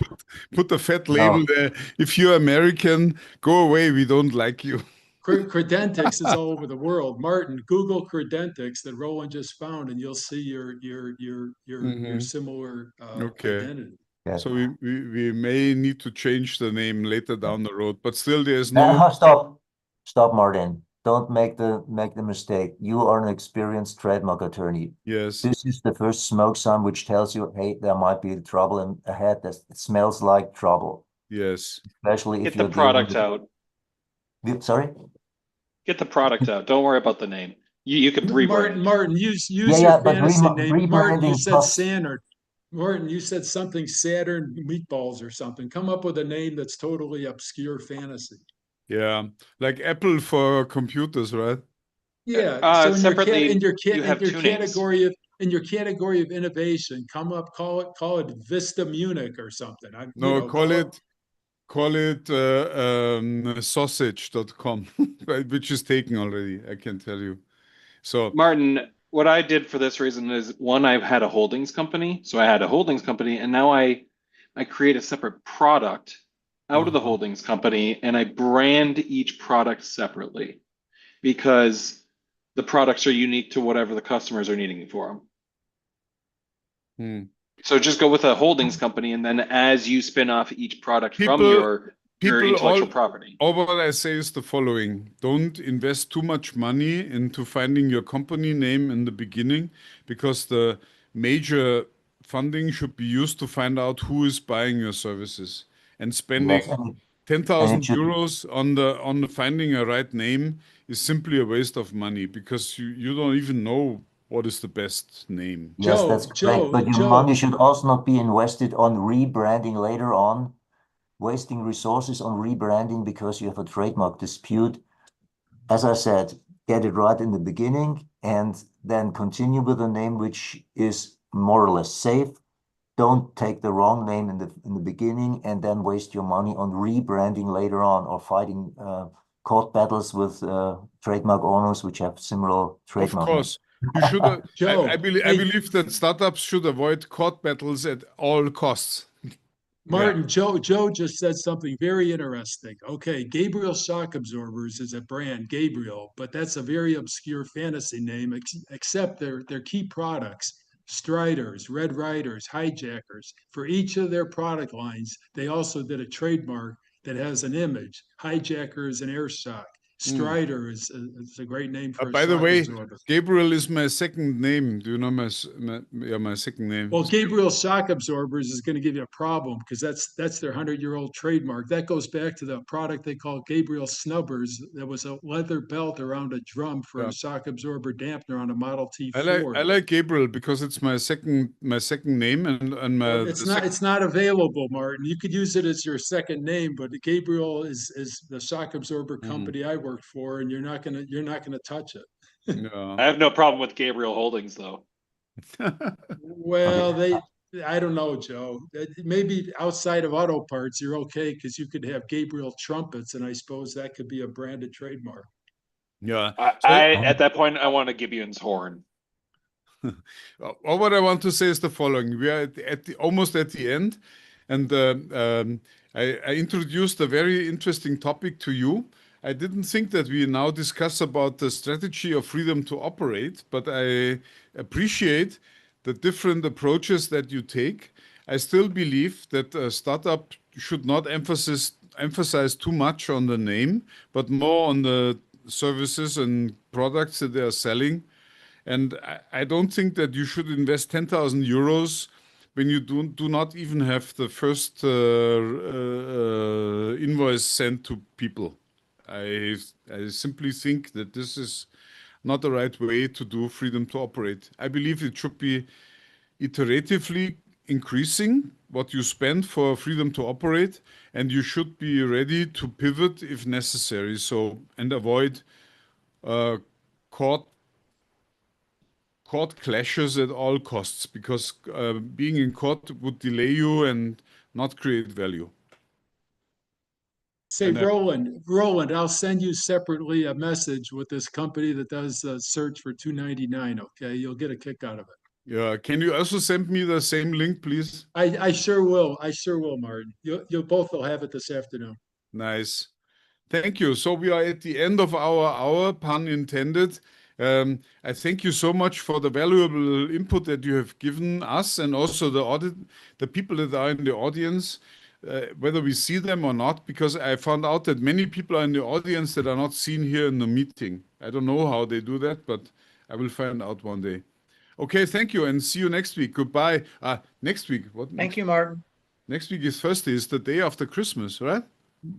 Put the fat label no. there. If you're American, go away. We don't like you. Credentix is all over the world. Martin, Google Credentix that Roland just found, and you'll see your similar Okay. identity. Yeah. So we may need to change the name later down the road, but still there's no. Stop, Martin. Don't make the mistake. You are an experienced trademark attorney. Yes. This is the first smoke sign which tells you, hey, there might be trouble ahead. It smells like trouble. Yes. Especially if Get the you're product out. Sorry? Get the product out. Don't worry about the name. You could rebrand. Martin, use Yeah, your but fantasy name. Martin, you rebranding said costs. Saturn. Martin, you said something Saturn meatballs or something. Come up with a name that's totally obscure fantasy. Yeah, like Apple for computers, right? Yeah. So Separately, you have two names. in your category of innovation, call it Vista Munich or something. No, call it sausage.com, which is taken already, I can tell you. So, Martin, what I did for this reason is one, I've had a holdings company. So I had a holdings company, and now I create a separate product out of the holdings company, and I brand each product separately because the products are unique to whatever the customers are needing for them. So just go with a holdings company, and then as you spin off each product from your intellectual property. All what I say is the following. Don't invest too much money into finding your company name in the beginning, because the major funding should be used to find out who is buying your services. And spending Yes, and 10,000 should- euros on the finding a right name is simply a waste of money, because you don't even know what is the best name. Yes, that's correct. But your money should also not be invested on rebranding later on, wasting resources on rebranding because you have a trademark dispute. As I said, get it right in the beginning and then continue with a name which is more or less safe. Don't take the wrong name in the beginning and then waste your money on rebranding later on or fighting court battles with trademark owners which have similar trademark Of names. course. You should. Joe, I believe that startups should avoid court battles at all costs. Martin, Joe just said something very interesting. Okay, Gabriel Shock Absorbers is a brand, Gabriel, but that's a very obscure fantasy name, except their key products, Striders, Red Riders, Hijackers. For each of their product lines, they also did a trademark that has an image. Hijacker is an air shock. Strider is a great name for a By the shock way, absorber. Gabriel is my second name. Do you know my second name? Well, Gabriel Shock Absorbers is going to give you a problem because that's their 100-year-old trademark. That goes back to the product they call Gabriel Snubbers. That was a leather belt around a drum for a shock absorber dampener on a Model T Ford. I like Gabriel because it's my second name and my. Well, it's not available, Martin. You could use it as your second name, but Gabriel is the shock absorber company I worked for, and you're not gonna touch it. Yeah. I have no problem with Gabriel Holdings, though. Well, I don't know, Joe. Maybe outside of auto parts, you're okay because you could have Gabriel trumpets, and I suppose that could be a branded trademark. Yeah. At that point, I want a Gibeon's horn. All what I want to say is the following. We are almost at the end, and I introduced a very interesting topic to you. I didn't think that we now discuss about the strategy of freedom to operate, but I appreciate the different approaches that you take. I still believe that a startup should not emphasize too much on the name, but more on the services and products that they are selling. And I don't think that you should invest 10,000 euros when you do not even have the first invoice sent to people. I simply think that this is not the right way to do freedom to operate. I believe it should be iteratively increasing what you spend for freedom to operate, and you should be ready to pivot if necessary. So, and avoid court clashes at all costs, because being in court would delay you and not create value. Say, Roland, I'll send you separately a message with this company that does a search for $2.99. Okay, you'll get a kick out of it. Yeah, can you also send me the same link, please? I sure will. I sure will, Martin. You'll both will have it this afternoon. Nice. Thank you. So we are at the end of our hour, pun intended. I thank you so much for the valuable input that you have given us, and also the people that are in the audience, whether we see them or not, because I found out that many people are in the audience that are not seen here in the meeting. I don't know how they do that, but I will find out one day. Okay, thank you, and see you next week. Goodbye. Next week. What? Thank you, Martin. Next week is Thursday. It's the day after Christmas, right?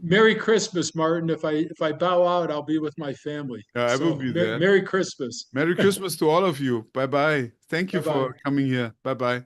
Merry Christmas, Martin. If I bow out, I'll be with my family. Yeah, I will So, be there. Merry Christmas. Merry Christmas to all of you. Bye bye. Thank you Bye-bye. for coming here. Bye bye.